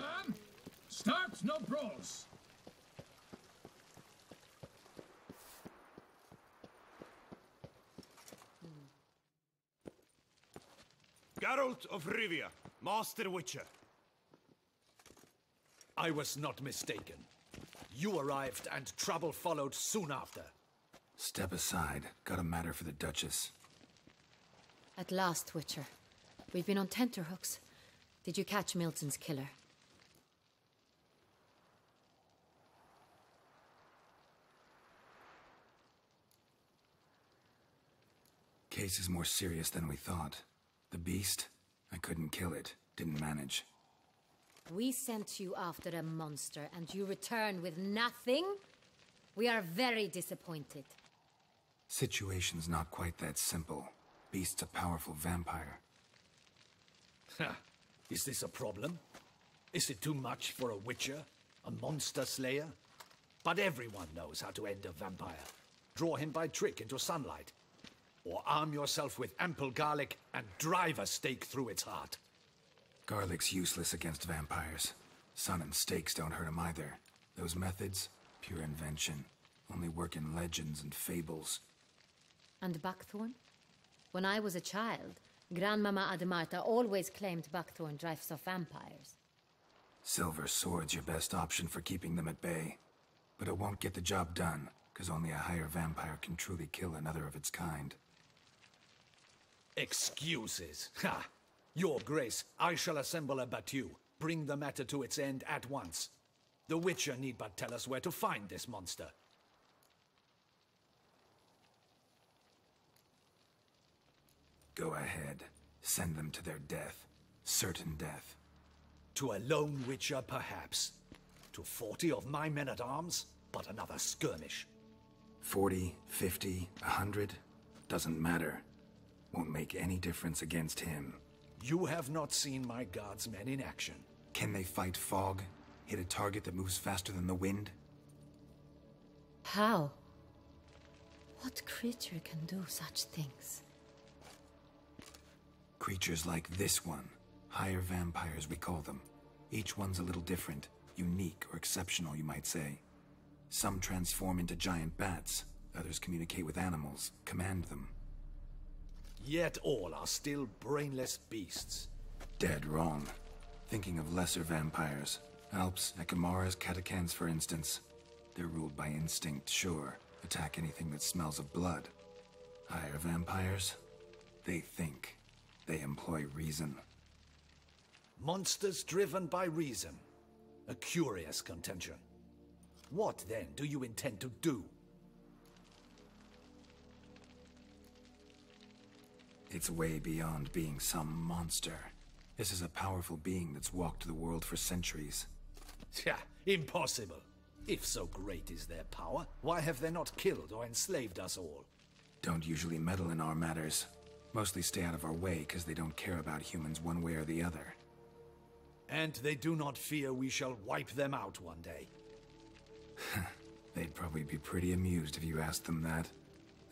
man! Start no brawls! Geralt of Rivia, Master Witcher. I was not mistaken. You arrived and trouble followed soon after. Step aside. Got a matter for the Duchess. At last, Witcher. We've been on tenterhooks. Did you catch Milton's killer? Case is more serious than we thought. The beast? I couldn't kill it. Didn't manage. We sent you after a monster, and you return with nothing? We are very disappointed. Situation's not quite that simple. Beast's a powerful vampire. Ha! Is this a problem? Is it too much for a witcher? A monster slayer? But everyone knows how to end a vampire. Draw him by trick into sunlight. Or arm yourself with ample garlic and drive a stake through its heart. Garlic's useless against vampires. Sun and stakes don't hurt him either. Those methods, pure invention. Only work in legends and fables. And buckthorn? When I was a child, Grandmama Ademarta always claimed buckthorn drives off vampires. Silver sword's your best option for keeping them at bay. But it won't get the job done, because only a higher vampire can truly kill another of its kind. Excuses. Ha! Your Grace, I shall assemble a battue. Bring the matter to its end at once. The Witcher need but tell us where to find this monster. Go ahead. Send them to their death. Certain death. To a lone Witcher, perhaps. To 40 of my men-at-arms, but another skirmish. 40, 50, 100? Doesn't matter. Won't make any difference against him. You have not seen my guardsmen in action. Can they fight fog? Hit a target that moves faster than the wind? How? What creature can do such things? Creatures like this one. Higher vampires, we call them. Each one's a little different. Unique or exceptional, you might say. Some transform into giant bats. Others communicate with animals, command them. Yet all are still brainless beasts. Dead wrong. Thinking of lesser vampires. Alps, Ekamaras, Catacans, for instance. They're ruled by instinct, sure. Attack anything that smells of blood. Higher vampires? They think. They employ reason. Monsters driven by reason. A curious contention. What, then, do you intend to do? It's way beyond being some monster. This is a powerful being that's walked the world for centuries. Yeah, impossible. If so great is their power, why have they not killed or enslaved us all? Don't usually meddle in our matters. Mostly stay out of our way because they don't care about humans one way or the other. And they do not fear we shall wipe them out one day. They'd probably be pretty amused if you asked them that.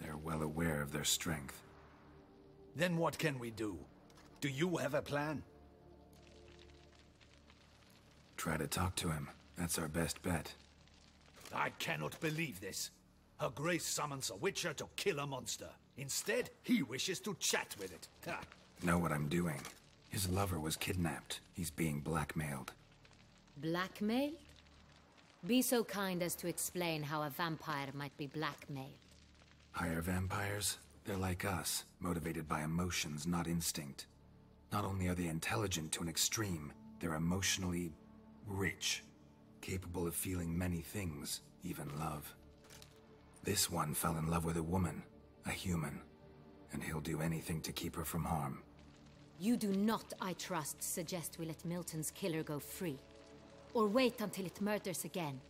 They're well aware of their strength. Then what can we do? Do you have a plan? Try to talk to him. That's our best bet. I cannot believe this. Her Grace summons a Witcher to kill a monster. Instead, he wishes to chat with it. Ha. Know what I'm doing. His lover was kidnapped. He's being blackmailed. Blackmailed? Be so kind as to explain how a vampire might be blackmailed. Higher vampires? They're like us, motivated by emotions, not instinct. Not only are they intelligent to an extreme, they're emotionally rich. Capable of feeling many things, even love. This one fell in love with a woman, a human, and he'll do anything to keep her from harm. You do not, I trust, suggest we let Milton's killer go free. Or wait until it murders again.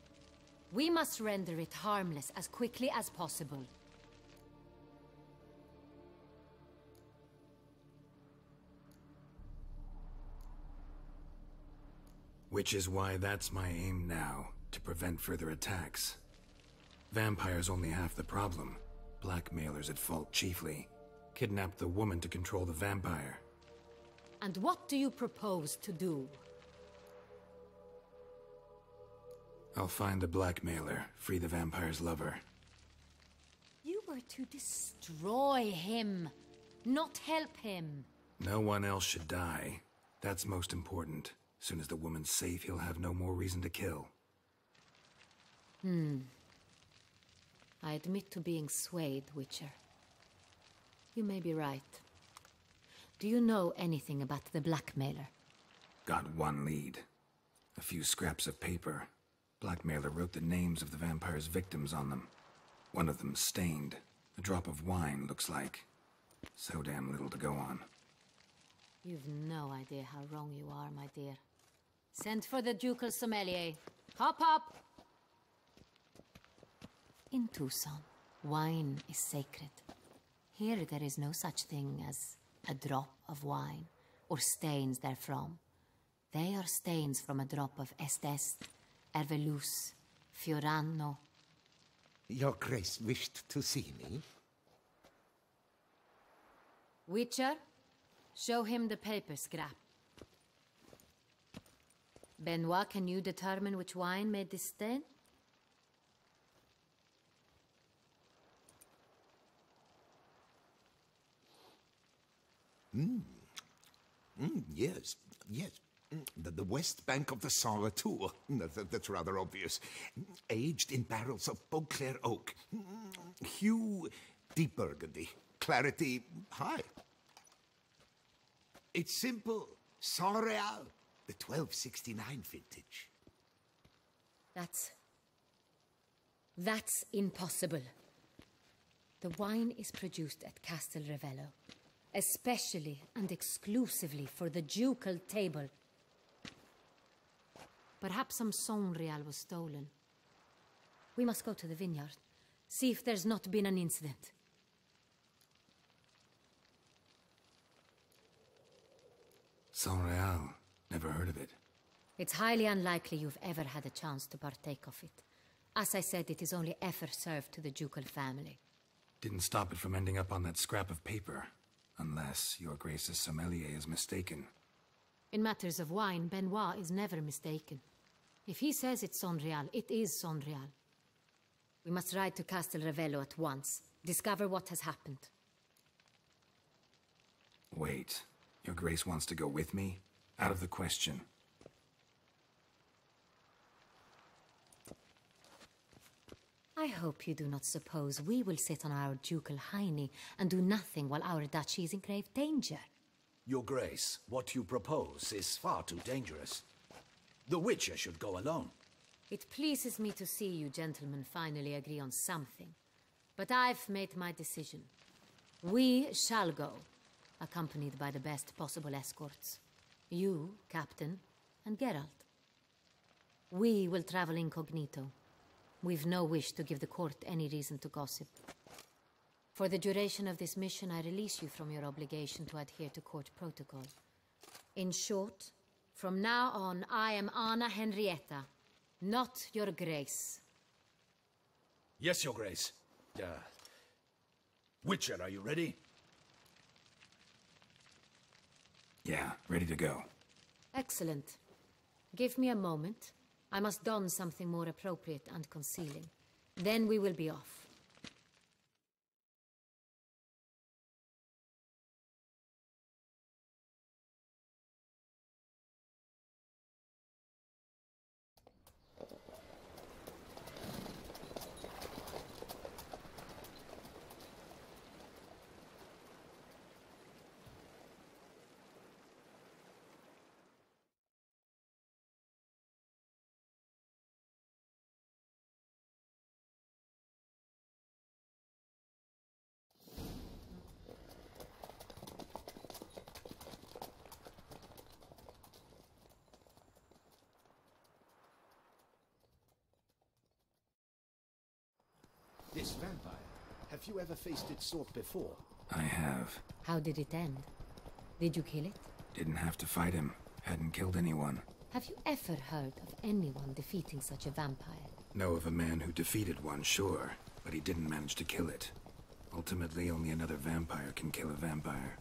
We must render it harmless as quickly as possible. Which is why that's my aim now, to prevent further attacks. Vampires only half the problem. Blackmailers at fault chiefly. Kidnapped the woman to control the vampire. And what do you propose to do? I'll find the blackmailer, free the vampire's lover. You were to destroy him, not help him. No one else should die. That's most important. Soon as the woman's safe, he'll have no more reason to kill. I admit to being swayed, Witcher. You may be right. Do you know anything about the blackmailer? Got one lead. A few scraps of paper. Blackmailer wrote the names of the vampire's victims on them. One of them stained. A drop of wine, looks like. So damn little to go on. You've no idea how wrong you are, my dear. Send for the ducal sommelier. Hop, hop! In Toussaint, wine is sacred. Here there is no such thing as a drop of wine, or stains therefrom. They are stains from a drop of Est, Ervelus, Fiorano. Your Grace wished to see me? Witcher, show him the paper scrap. Benoit, can you determine which wine made this stain? Yes, yes. The west bank of the Saint Retour. That's rather obvious. Aged in barrels of Beauclair oak. Hue, deep burgundy. Clarity, high. It's simple. Saint Real, the 1269 vintage. That's impossible. The wine is produced at Castel Ravello, especially and exclusively for the ducal table. Perhaps some Saint Real was stolen. We must go to the vineyard, see if there's not been an incident. Saint Real. Never heard of it. It's highly unlikely you've ever had a chance to partake of it. As I said, it is only ever served to the ducal family. Didn't stop it from ending up on that scrap of paper. Unless your Grace's sommelier is mistaken. In matters of wine, Benoit is never mistaken. If he says it's Saint Real, it is Saint Real. We must ride to Castel Ravello at once. Discover what has happened. Wait. Your Grace wants to go with me? Out of the question. I hope you do not suppose we will sit on our ducal hiney and do nothing while our duchy is in grave danger. Your Grace, what you propose is far too dangerous. The Witcher should go alone. It pleases me to see you gentlemen finally agree on something. But I've made my decision. We shall go, accompanied by the best possible escorts. You, Captain, and Geralt. We will travel incognito. We've no wish to give the court any reason to gossip. For the duration of this mission, I release you from your obligation to adhere to court protocol. In short, from now on, I am Anna Henrietta, not your Grace. Yes, Your Grace. Witcher, are you ready? Yeah, ready to go. Excellent. Give me a moment. I must don something more appropriate and concealing. Then we will be off. This vampire, have you ever faced its sort before? I have. How did it end? Did you kill it? Didn't have to fight him. Hadn't killed anyone. Have you ever heard of anyone defeating such a vampire? Know of a man who defeated one, sure. But he didn't manage to kill it. Ultimately, only another vampire can kill a vampire.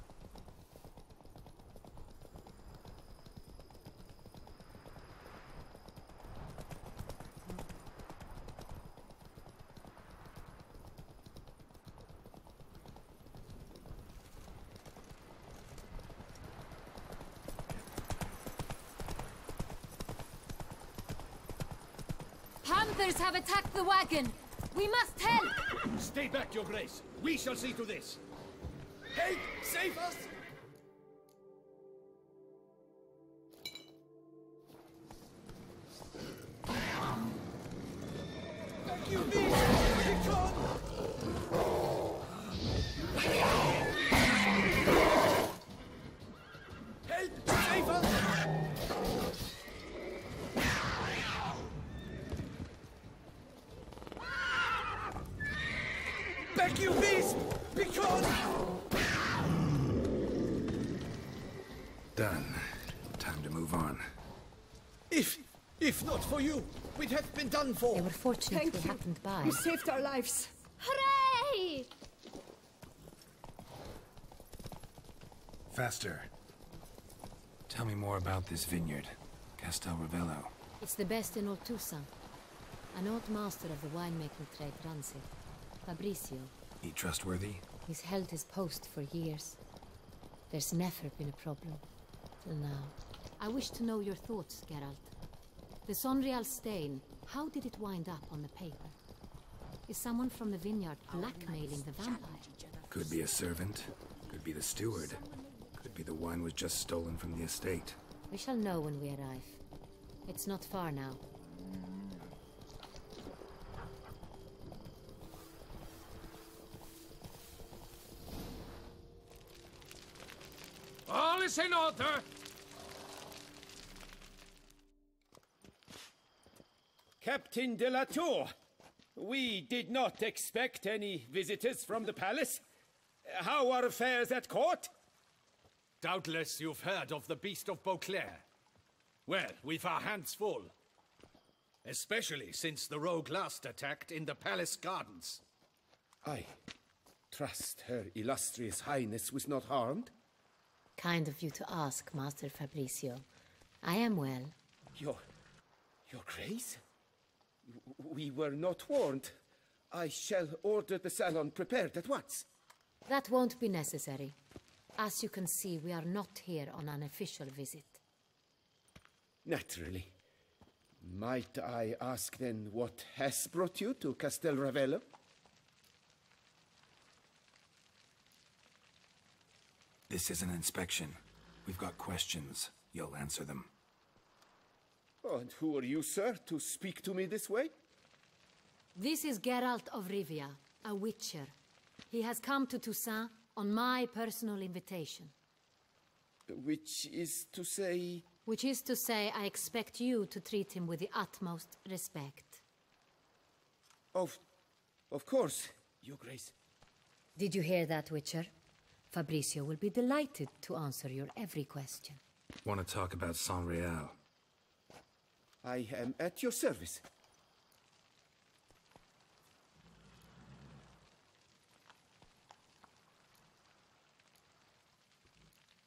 others have attacked the wagon. We must help! Stay back, Your Grace. We shall see to this. Help! Save us! Thank you, help! Save us! Back, you beast! Begone! Done. Time to move on. If not for you, we'd have been done for. They were fortunate Thank we you. happened by. You saved our lives. Hooray! Faster. Tell me more about this vineyard, Castel Ravello. It's the best in all Toussaint. An old master of the winemaking trade runs it. Fabricio. He trustworthy? He's held his post for years. There's never been a problem. Till now. I wish to know your thoughts, Geralt. The Sonreal stain, how did it wind up on the paper? Is someone from the vineyard blackmailing the vampire? Could be a servant. Could be the steward. Could be the wine was just stolen from the estate. We shall know when we arrive. It's not far now. All is in order. Captain de la Tour, we did not expect any visitors from the palace. How are affairs at court? Doubtless you've heard of the Beast of Beauclair. Well, we've our hands full. Especially since the rogue last attacked in the palace gardens. I trust Her Illustrious Highness was not harmed. Kind of you to ask, Master Fabricio. I am well. Your Grace? We were not warned. I shall order the salon prepared at once. That won't be necessary. As you can see, we are not here on an official visit. Naturally. Might I ask then what has brought you to Castel Ravello? This is an inspection. We've got questions. You'll answer them. Oh, and who are you, sir, to speak to me this way? This is Geralt of Rivia, a witcher. He has come to Toussaint on my personal invitation. Which is to say... Which is to say, I expect you to treat him with the utmost respect. Of course, Your Grace. Did you hear that, Witcher? Fabricio will be delighted to answer your every question. Want to talk about Sonreal? I am at your service.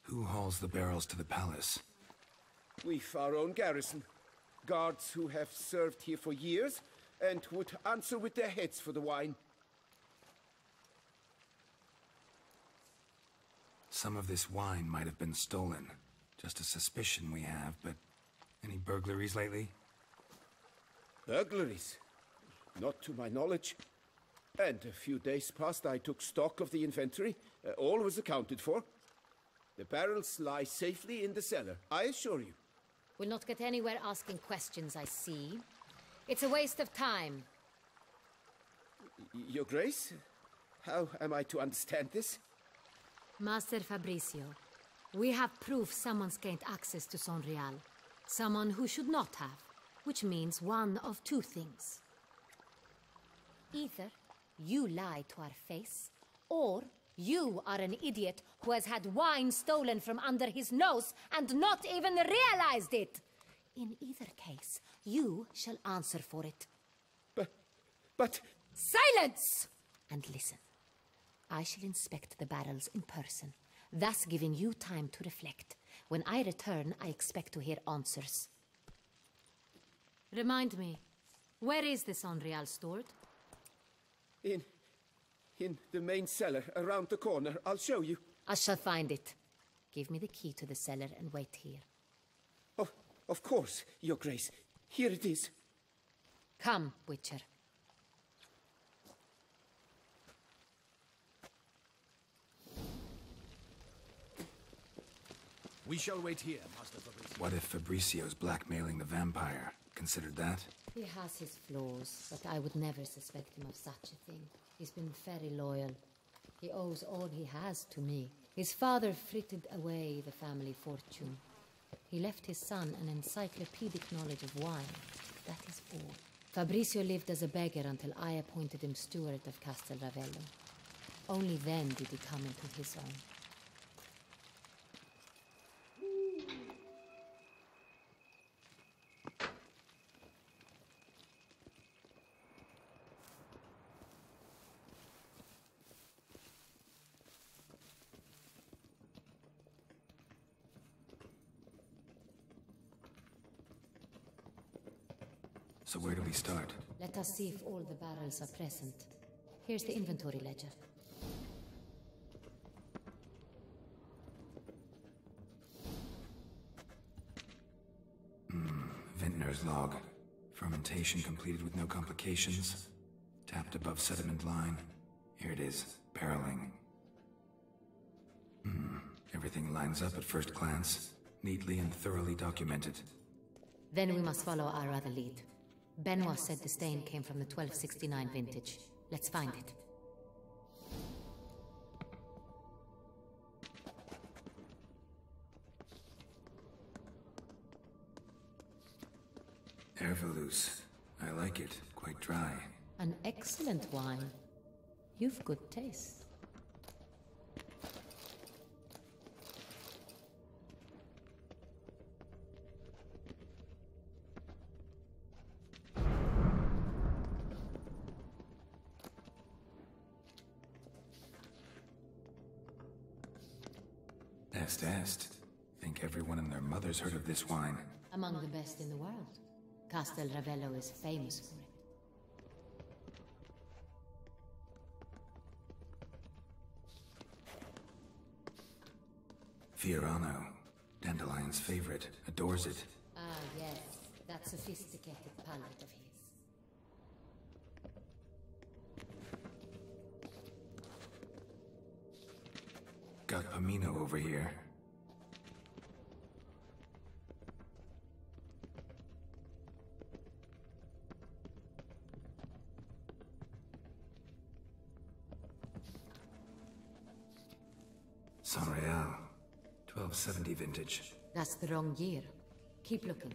Who hauls the barrels to the palace? We've our own garrison. Guards who have served here for years and would answer with their heads for the wine. Some of this wine might have been stolen. Just a suspicion we have, but any burglaries lately? Burglaries? Not to my knowledge. And a few days past I took stock of the inventory. All was accounted for. The barrels lie safely in the cellar, I assure you. We'll not get anywhere asking questions, I see. It's a waste of time. Your Grace? How am I to understand this? Master Fabricio, we have proof someone's gained access to Sonreal. Someone who should not have, which means one of two things. Either you lie to our face, or you are an idiot who has had wine stolen from under his nose and not even realized it. In either case, you shall answer for it. But... Silence! And listen. I shall inspect the barrels in person, thus giving you time to reflect. When I return, I expect to hear answers. Remind me, where is the Sonreal stored? In the main cellar, around the corner. I'll show you. I shall find it. Give me the key to the cellar and wait here. Oh, of course, Your Grace. Here it is. Come, Witcher. We shall wait here, Master Fabricio. What if Fabricio's blackmailing the vampire? Considered that? He has his flaws, but I would never suspect him of such a thing. He's been very loyal. He owes all he has to me. His father frittered away the family fortune. He left his son an encyclopedic knowledge of wine. That is all. Fabricio lived as a beggar until I appointed him steward of Castel Ravello. Only then did he come into his own. So where do we start? Let us see if all the barrels are present. Here's the inventory ledger. Vintner's log. Fermentation completed with no complications. Tapped above sediment line. Here it is. Barreling. Everything lines up at first glance. Neatly and thoroughly documented. Then we must follow our other lead. Benoit said the stain came from the 1269 vintage. Let's find it. Ervelous. I like it. Quite dry. An excellent wine. You've good taste. Est. Think everyone and their mother's heard of this wine. Among the best in the world. Castel Ravello is famous for it. Fiorano. Dandelion's favorite. Adores it. Ah, yes. That sophisticated palate of his. Got Pomino over here. San Real. 1270 vintage. That's the wrong year. Keep looking.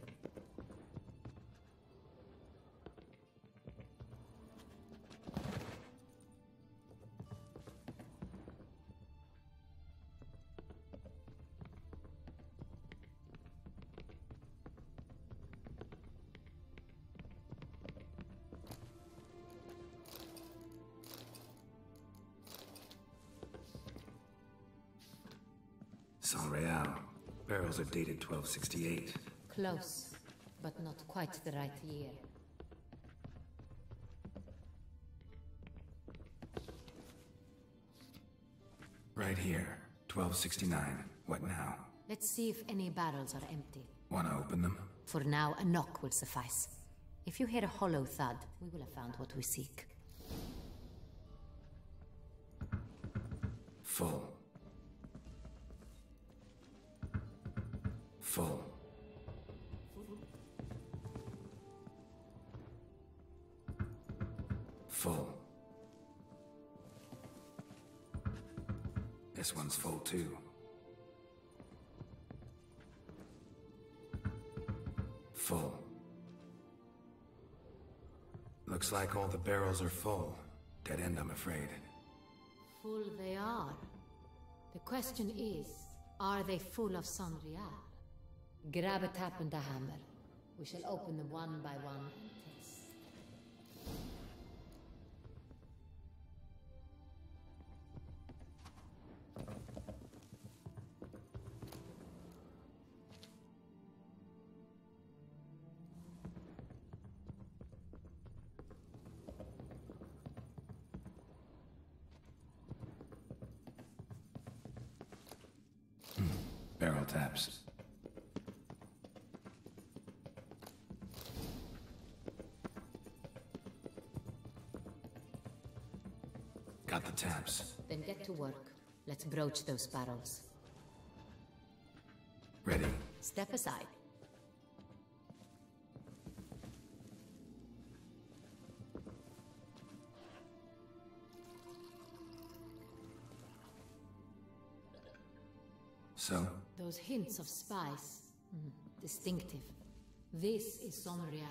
San Real. Barrels are dated 1268. Close, but not quite the right year. Right here. 1269. What now? Let's see if any barrels are empty. Wanna open them? For now, a knock will suffice. If you hear a hollow thud, we will have found what we seek. Full. Full. Full. This one's full too. Full. Looks like all the barrels are full. Dead end, I'm afraid. Full they are. The question is, are they full of San Real? Grab a tap and a hammer. We shall open them one by one and taste. Barrel taps. Got the taps. Then get to work. Let's broach those barrels. Ready. Step aside. So, Those hints of spice. Distinctive. This is Sonreal.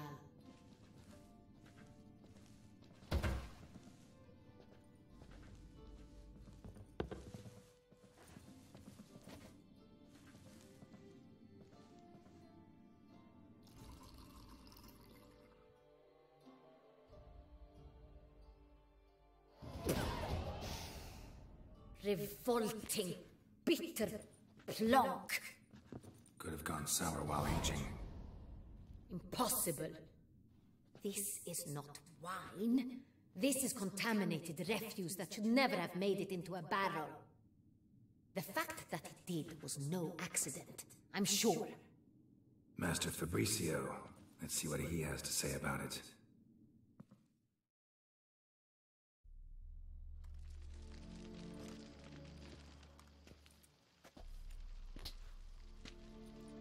Revolting, bitter plonk. could have gone sour while aging. Impossible. This is not wine. This is contaminated refuse that should never have made it into a barrel. The fact that it did was no accident, I'm sure. Master Fabricio, let's see what he has to say about it.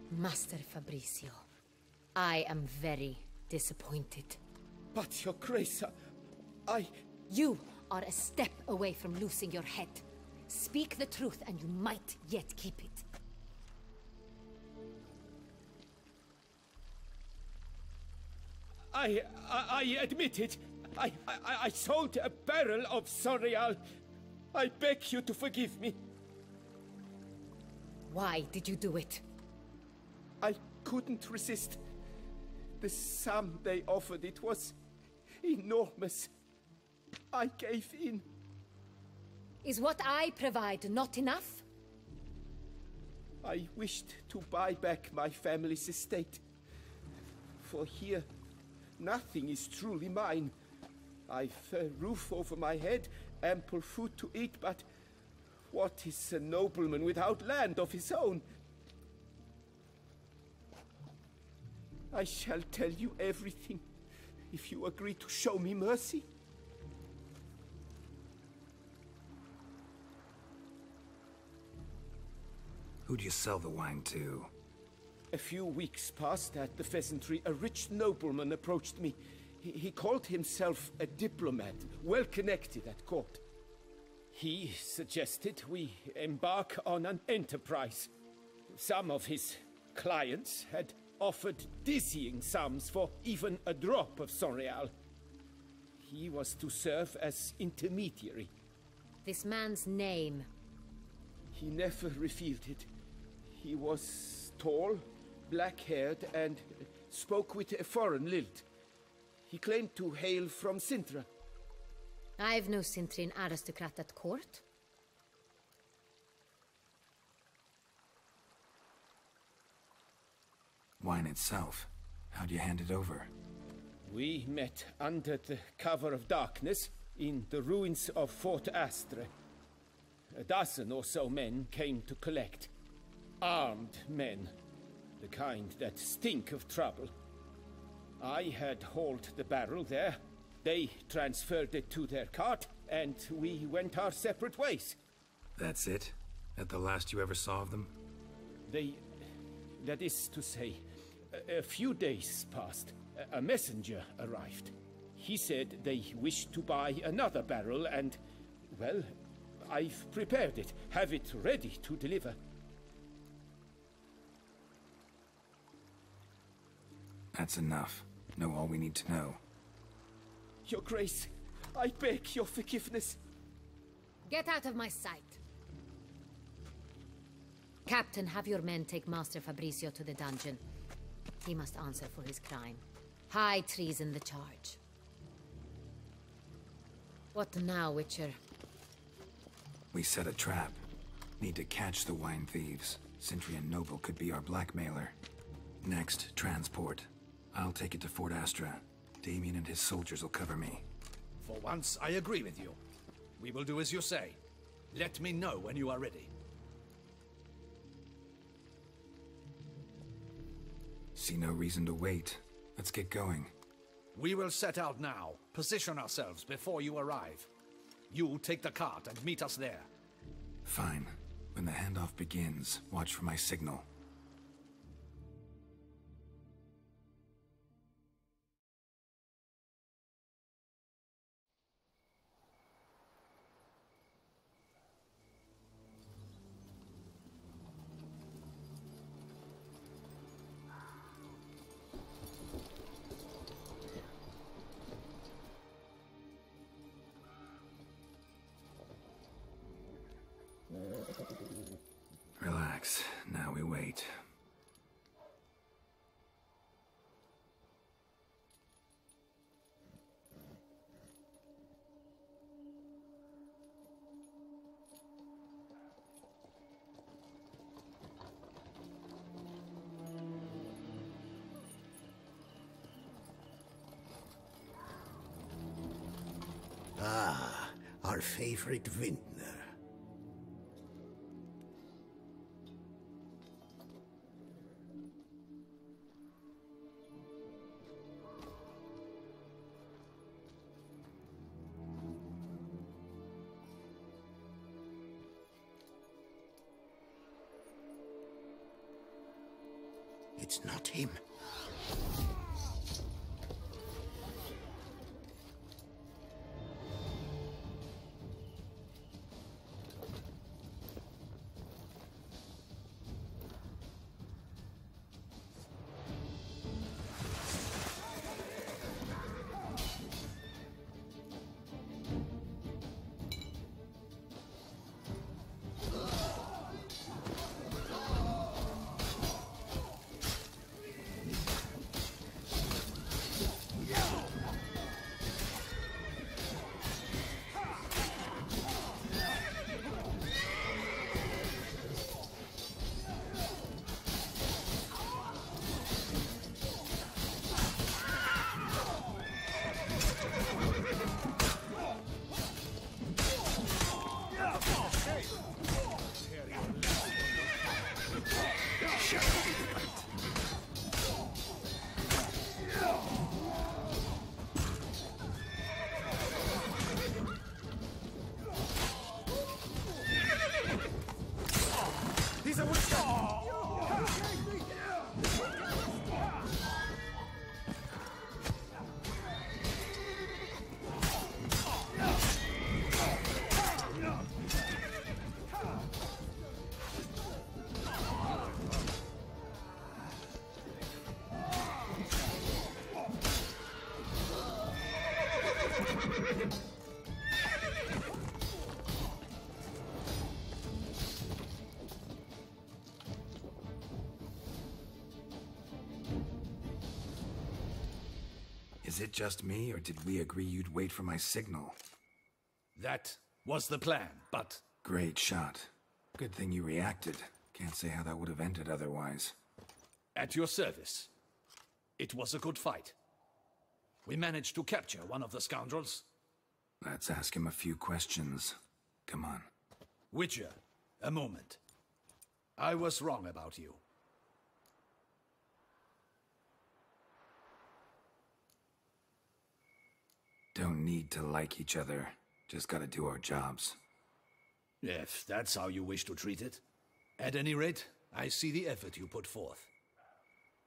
Master Fabricio, I am very disappointed. But, Your Grace, I... You are a step away from losing your head. Speak the truth and you might yet keep it. I admit it. I sold a barrel of Sonreal. I beg you to forgive me. Why did you do it? I couldn't resist. The sum they offered, it was enormous. I gave in. Is what I provide not enough? I wished to buy back my family's estate. For here, nothing is truly mine. I've a roof over my head, ample food to eat, but what is a nobleman without land of his own? I shall tell you everything, if you agree to show me mercy. Who'd you sell the wine to? A few weeks past at the pheasantry, a rich nobleman approached me. He called himself a diplomat, well connected at court. He suggested we embark on an enterprise. Some of his clients had offered dizzying sums for even a drop of Sonreal. He was to serve as intermediary. This man's name. He never revealed it. He was tall, black-haired, and spoke with a foreign lilt. He claimed to hail from Sintra. I've no Sintrian aristocrat at court. Wine itself. How'd you hand it over? We met under the cover of darkness in the ruins of Fort Astre. A dozen or so men came to collect. Armed men. The kind that stink of trouble. I had hauled the barrel there. They transferred it to their cart, and we went our separate ways. That's it? That the last you ever saw of them? That is to say, a few days passed. A messenger arrived. He said they wished to buy another barrel and, well, I've prepared it, have it ready to deliver. That's enough. Know all we need to know. Your Grace, I beg your forgiveness. Get out of my sight. Captain, have your men take Master Fabricio to the dungeon. He must answer for his crime. High treason the charge. What now, Witcher? We set a trap. Need to catch the wine thieves. Sintrian noble could be our blackmailer. Next, transport. I'll take it to Fort Astra. Damien and his soldiers will cover me. For once, I agree with you. We will do as you say. Let me know when you are ready. See no reason to wait. Let's get going. We will set out now. Position ourselves before you arrive. You take the cart and meet us there. Fine. When the handoff begins, watch for my signal. Relax. Now we wait. Ah, our favorite vintner. It's not him. Is it just me, or did we agree you'd wait for my signal? That was the plan, but... Great shot. Good thing you reacted. Can't say how that would have ended otherwise. At your service. It was a good fight. We managed to capture one of the scoundrels. Let's ask him a few questions. Come on. Witcher, a moment. I was wrong about you. Don't need to like each other. Just gotta do our jobs. If that's how you wish to treat it. At any rate, I see the effort you put forth.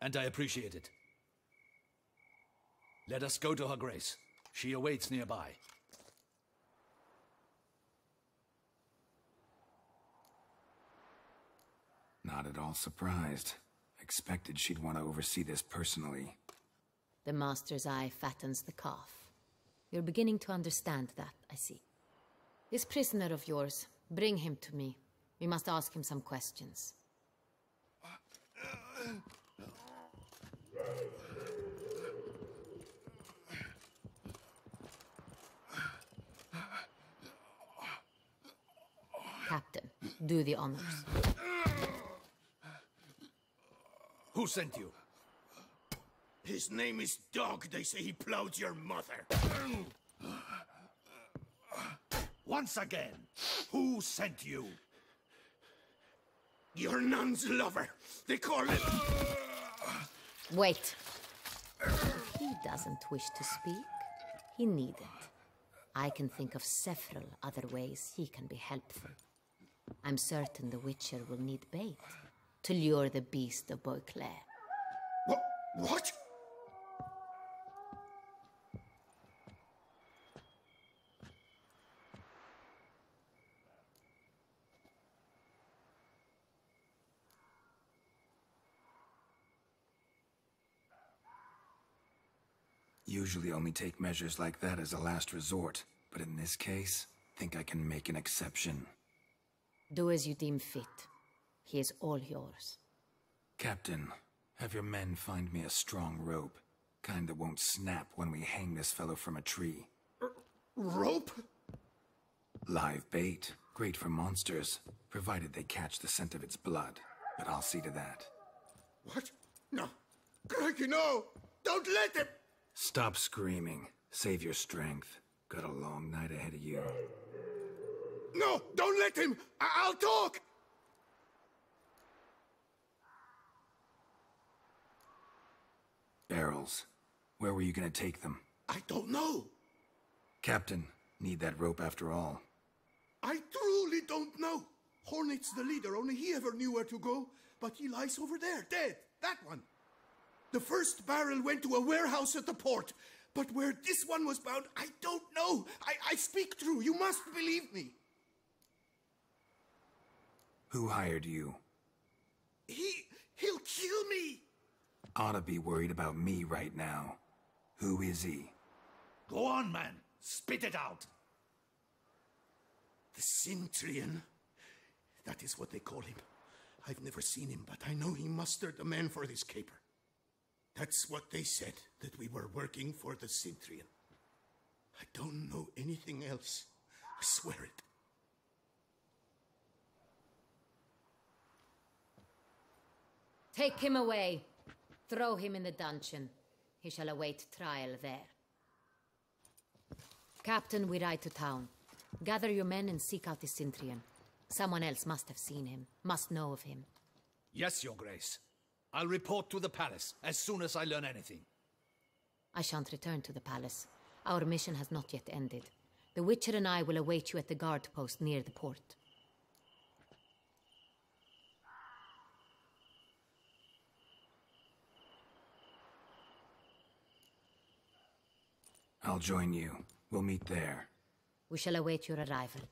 And I appreciate it. Let us go to her grace. She awaits nearby. Not at all surprised. Expected she'd want to oversee this personally. The master's eye fattens the calf. You're beginning to understand that, I see. This prisoner of yours, bring him to me. We must ask him some questions. Captain, do the honors. Who sent you? His name is Dog. They say he plowed your mother. Once again, who sent you? Your nun's lover. They call it... Wait. If he doesn't wish to speak, he needn't. I can think of several other ways he can be helpful. I'm certain the Witcher will need bait to lure the beast of Beauclair. What? Usually only take measures like that as a last resort, but in this case, think I can make an exception. Do as you deem fit. He is all yours. Captain, have your men find me a strong rope. Kind that won't snap when we hang this fellow from a tree. Rope? Live bait. Great for monsters, provided they catch the scent of its blood. But I'll see to that. What? No. Crikey, no! Don't let him! Stop screaming. Save your strength. Got a long night ahead of you. No! Don't let him! I'll talk! Barrels. Where were you gonna take them? I don't know. Captain, need that rope after all. I truly don't know. Hornet's the leader, only he ever knew where to go. But he lies over there, dead. That one. The first barrel went to a warehouse at the port. But where this one was bound, I don't know. I speak true. You must believe me. Who hired you? He'll kill me. Oughta be worried about me right now. Who is he? Go on, man. Spit it out. The Cintrian. That is what they call him. I've never seen him, but I know he mustered the men for this caper. That's what they said, that we were working for the Cintrian. I don't know anything else. I swear it. Take him away. Throw him in the dungeon. He shall await trial there. Captain, we ride to town. Gather your men and seek out the Cintrian. Someone else must have seen him, must know of him. Yes, Your Grace. I'll report to the palace as soon as I learn anything. I shan't return to the palace. Our mission has not yet ended. The Witcher and I will await you at the guard post near the port. I'll join you. We'll meet there. We shall await your arrival.